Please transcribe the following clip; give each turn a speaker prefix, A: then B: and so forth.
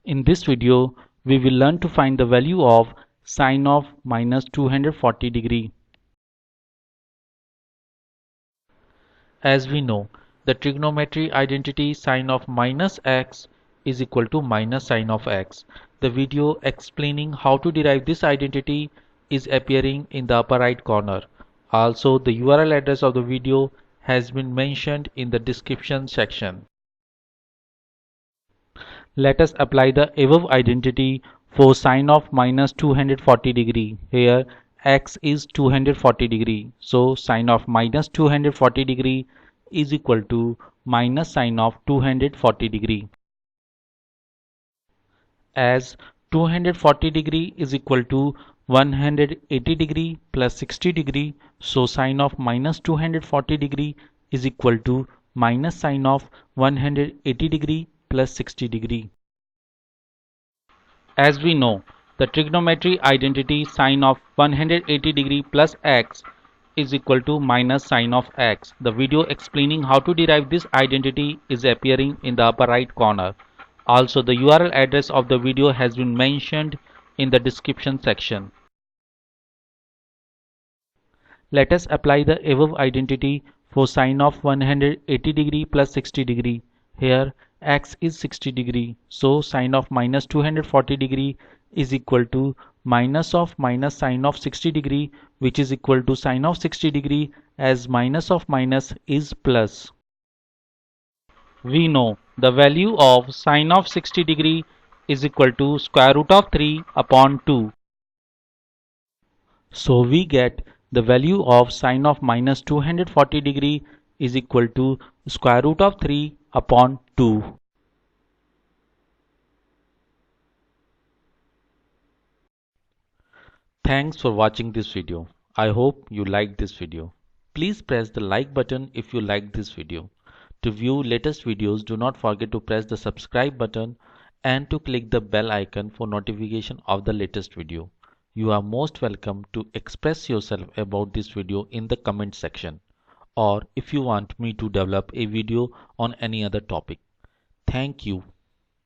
A: In this video, we will learn to find the value of sine of minus 240 degree. As we know, the trigonometry identity sine of minus x is equal to minus sine of x. The video explaining how to derive this identity is appearing in the upper right corner. Also, the URL address of the video has been mentioned in the description section. Let us apply the above identity for sine of minus 240 degree. Here x is 240 degree. So sine of minus 240 degree is equal to minus sine of 240 degree. As 240 degree is equal to 180 degree plus 60 degree, so sine of minus 240 degree is equal to minus sine of 180 degree plus 60 degree. As we know, the trigonometry identity sine of 180 degree plus x is equal to minus sine of x. The video explaining how to derive this identity is appearing in the upper right corner. Also, the URL address of the video has been mentioned in the description section. Let us apply the above identity for sine of 180 degree plus 60 degree. Here x is 60 degree, so sine of minus 240 degree is equal to minus of minus sine of 60 degree, which is equal to sine of 60 degree, as minus of minus is plus. We know the value of sine of 60 degree is equal to square root of 3 upon 2. So we get the value of sine of minus 240 degree is equal to square root of 3 upon 2. Thanks for watching this video. I hope you liked this video. Please press the like button if you liked this video. To view latest videos, do not forget to press the subscribe button and to click the bell icon for notification of the latest video. You are most welcome to express yourself about this video in the comment section, or if you want me to develop a video on any other topic. Thank you.